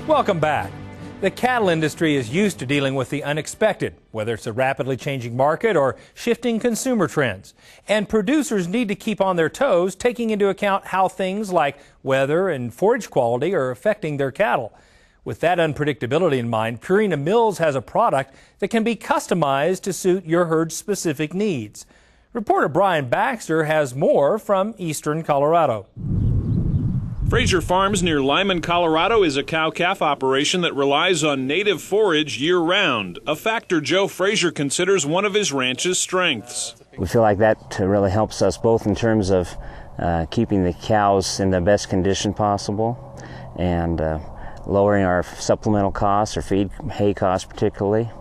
Welcome back. The cattle industry is used to dealing with the unexpected, whether it's a rapidly changing market or shifting consumer trends. And producers need to keep on their toes, taking into account how things like weather and forage quality are affecting their cattle. With that unpredictability in mind, Purina Mills has a product that can be customized to suit your herd's specific needs. Reporter Brian Baxter has more from eastern Colorado. Frasier Farms near Lyman, Colorado is a cow-calf operation that relies on native forage year-round, a factor Joe Frasier considers one of his ranch's strengths. We feel like that really helps us both in terms of keeping the cows in the best condition possible and lowering our supplemental costs, or feed hay costs particularly.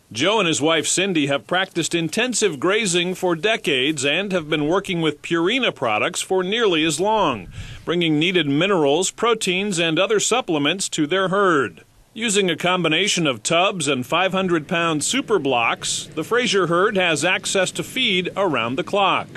Joe and his wife Cindy have practiced intensive grazing for decades and have been working with Purina products for nearly as long, bringing needed minerals, proteins, and other supplements to their herd. Using a combination of tubs and 500-pound super blocks, the Frasier herd has access to feed around the clock.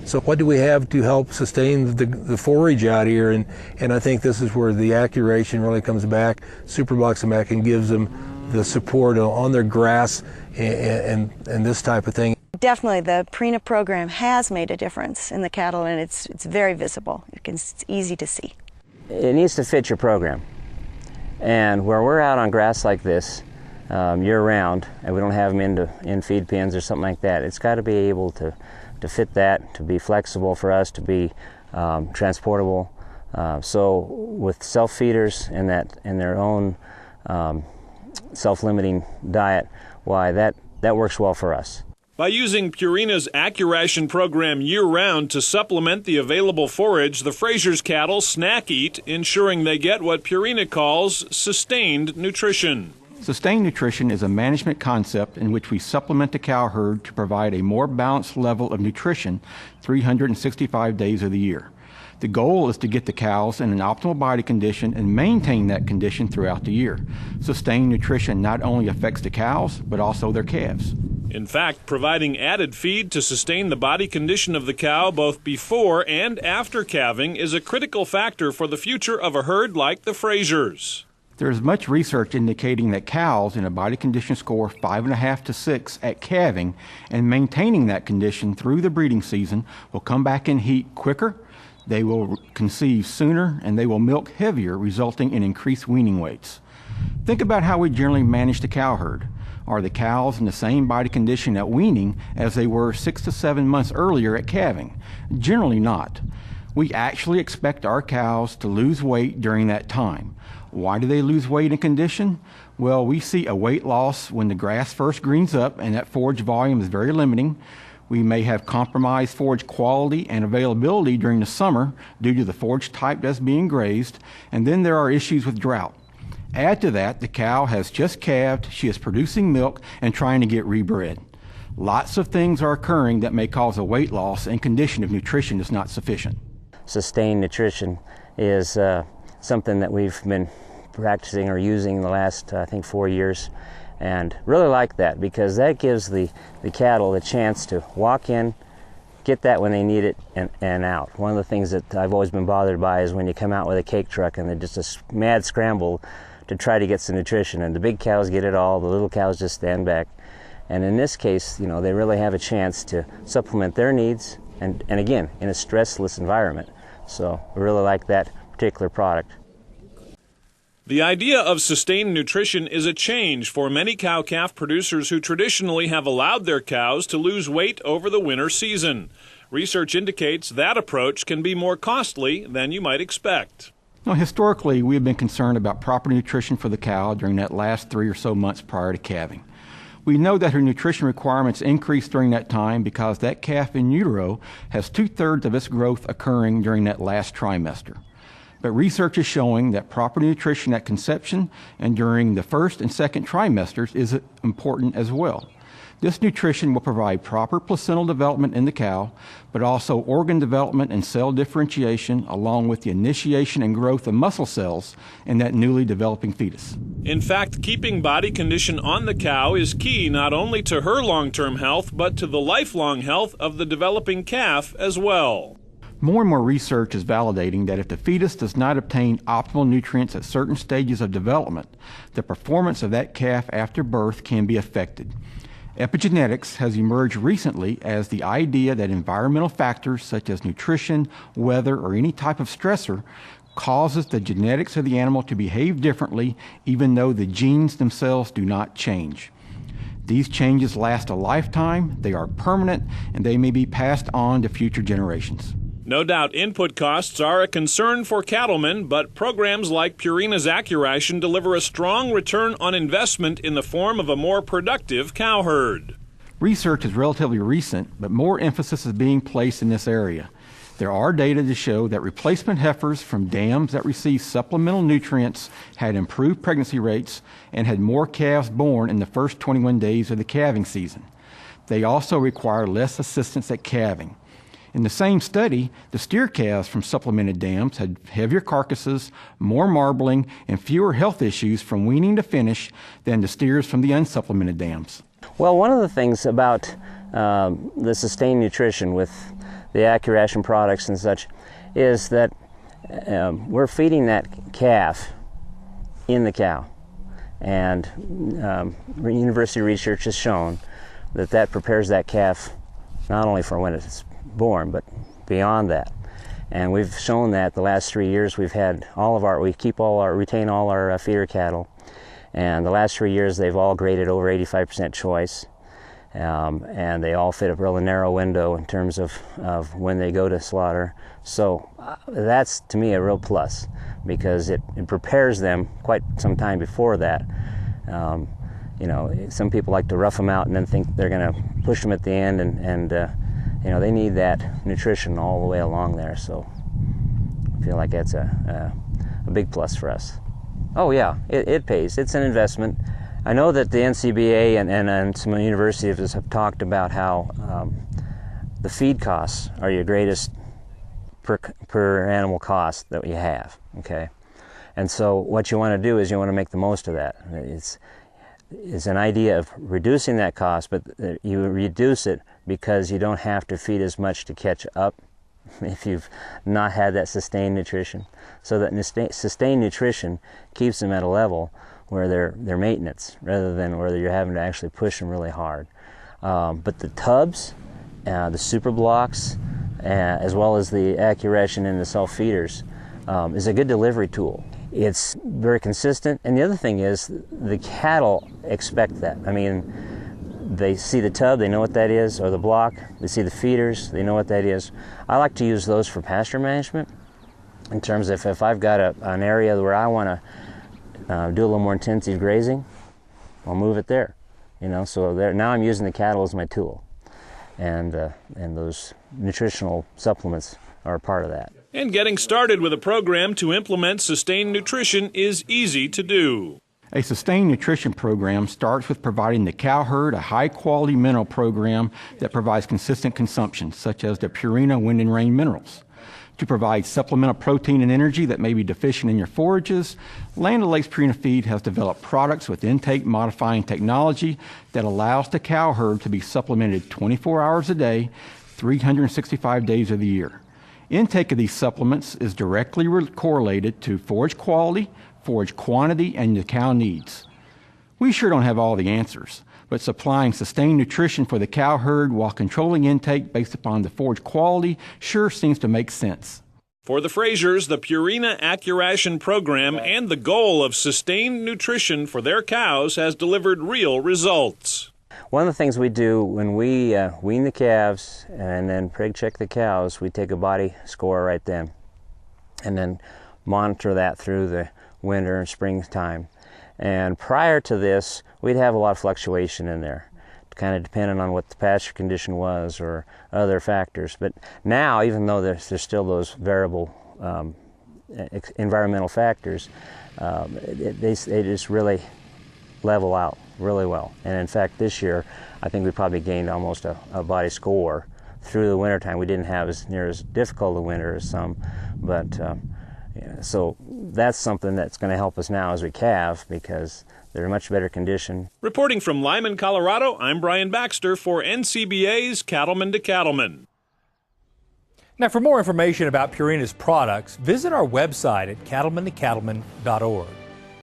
So what do we have to help sustain the forage out here? And I think this is where the accuration really comes back. Super blocks come back and gives them the support on their grass and this type of thing. Definitely, the Purina program has made a difference in the cattle, and it's very visible. It's easy to see. It needs to fit your program. And where we're out on grass like this year-round, and we don't have them in feed pens or something like that, it's got to be able to fit that, to be flexible for us, to be transportable. So with self-feeders and their own self-limiting diet, why that works well for us. By using Purina's AccuRation program year-round to supplement the available forage, the Frasier's cattle snack eat, ensuring they get what Purina calls sustained nutrition. Sustained nutrition is a management concept in which we supplement the cow herd to provide a more balanced level of nutrition 365 days of the year. The goal is to get the cows in an optimal body condition and maintain that condition throughout the year. Sustained nutrition not only affects the cows, but also their calves. In fact, providing added feed to sustain the body condition of the cow both before and after calving is a critical factor for the future of a herd like the Frasiers. There is much research indicating that cows in a body condition score 5.5 to 6 at calving and maintaining that condition through the breeding season will come back in heat quicker, they will conceive sooner, and they will milk heavier, resulting in increased weaning weights. Think about how we generally manage the cow herd. Are the cows in the same body condition at weaning as they were 6 to 7 months earlier at calving? Generally not. We actually expect our cows to lose weight during that time. Why do they lose weight in condition? Well, we see a weight loss when the grass first greens up and that forage volume is very limiting. We may have compromised forage quality and availability during the summer due to the forage type that's being grazed, and then there are issues with drought. Add to that, the cow has just calved, she is producing milk and trying to get rebred. Lots of things are occurring that may cause a weight loss and condition if nutrition is not sufficient. Sustained nutrition is something that we've been practicing or using the last, I think, 4 years. And really like that because that gives the cattle a chance to walk in, get that when they need it, and out. One of the things that I've always been bothered by is when you come out with a cake truck and they're just a mad scramble to try to get some nutrition, and the big cows get it all, the little cows just stand back. And in this case, you know, they really have a chance to supplement their needs, and again, in a stressless environment. So we really like that particular product. The idea of sustained nutrition is a change for many cow-calf producers who traditionally have allowed their cows to lose weight over the winter season. Research indicates that approach can be more costly than you might expect. Now, historically, we have been concerned about proper nutrition for the cow during that last 3 or so months prior to calving. We know that her nutrition requirements increase during that time because that calf in utero has 2/3 of its growth occurring during that last trimester. But research is showing that proper nutrition at conception and during the first and second trimesters is important as well. This nutrition will provide proper placental development in the cow, but also organ development and cell differentiation, along with the initiation and growth of muscle cells in that newly developing fetus. In fact, keeping body condition on the cow is key not only to her long-term health, but to the lifelong health of the developing calf as well. More and more research is validating that if the fetus does not obtain optimal nutrients at certain stages of development, the performance of that calf after birth can be affected. Epigenetics has emerged recently as the idea that environmental factors such as nutrition, weather, or any type of stressor causes the genetics of the animal to behave differently even though the genes themselves do not change. These changes last a lifetime, they are permanent, and they may be passed on to future generations. No doubt input costs are a concern for cattlemen, but programs like Purina's AccuRation deliver a strong return on investment in the form of a more productive cow herd. Research is relatively recent, but more emphasis is being placed in this area. There are data to show that replacement heifers from dams that receive supplemental nutrients had improved pregnancy rates and had more calves born in the first 21 days of the calving season. They also require less assistance at calving. In the same study, the steer calves from supplemented dams had heavier carcasses, more marbling, and fewer health issues from weaning to finish than the steers from the unsupplemented dams. Well, one of the things about the sustained nutrition with the AccuRation products and such is that we're feeding that calf in the cow. And university research has shown that that prepares that calf not only for when it's born, but beyond that. And we've shown that the last 3 years we retain all our feeder cattle, and the last 3 years they've all graded over 85% choice, and they all fit a really narrow window in terms of when they go to slaughter. So that's to me a real plus, because it prepares them quite some time before that. You know, some people like to rough them out and then think they're going to push them at the end, and you know, they need that nutrition all the way along there. So I feel like that's a big plus for us. Oh yeah, it pays. It's an investment. I know that the NCBA and some universities have talked about how the feed costs are your greatest per animal cost that you have, okay? And so what you want to do is you want to make the most of that. It's an idea of reducing that cost, but you reduce it because you don't have to feed as much to catch up if you've not had that sustained nutrition. So that sustained nutrition keeps them at a level where they're maintenance, rather than where you're having to actually push them really hard. But the tubs, the super blocks, as well as the AccuRation and the self-feeders is a good delivery tool. It's very consistent, and the other thing is the cattle expect that. I mean, they see the tub, they know what that is, or the block, they see the feeders, they know what that is. I like to use those for pasture management, in terms of if I've got an area where I want to do a little more intensive grazing, I'll move it there. You know, so now I'm using the cattle as my tool, and those nutritional supplements are a part of that. And getting started with a program to implement sustained nutrition is easy to do. A sustained nutrition program starts with providing the cow herd a high-quality mineral program that provides consistent consumption, such as the Purina Wind and Rain minerals. To provide supplemental protein and energy that may be deficient in your forages, Land O'Lakes Purina Feed has developed products with intake-modifying technology that allows the cow herd to be supplemented 24 hours a day, 365 days of the year. Intake of these supplements is directly correlated to forage quality, forage quantity, and the cow needs. We sure don't have all the answers, but supplying sustained nutrition for the cow herd while controlling intake based upon the forage quality sure seems to make sense. For the Frasiers, the Purina AccuRation program and the goal of sustained nutrition for their cows has delivered real results. One of the things we do when we wean the calves and then preg check the cows, we take a body score right then, and then monitor that through the winter and springtime. And prior to this, we'd have a lot of fluctuation in there, kind of depending on what the pasture condition was or other factors. But now, even though there's still those variable environmental factors, they just really level out really well. And in fact, this year, I think we probably gained almost a body score through the wintertime. We didn't have as near as difficult a winter as some, but yeah, so that's something that's going to help us now as we calve, because they're in much better condition. Reporting from Lyman, Colorado, I'm Brian Baxter for NCBA's Cattleman to Cattleman. Now, for more information about Purina's products, visit our website at cattlemantocattleman.org.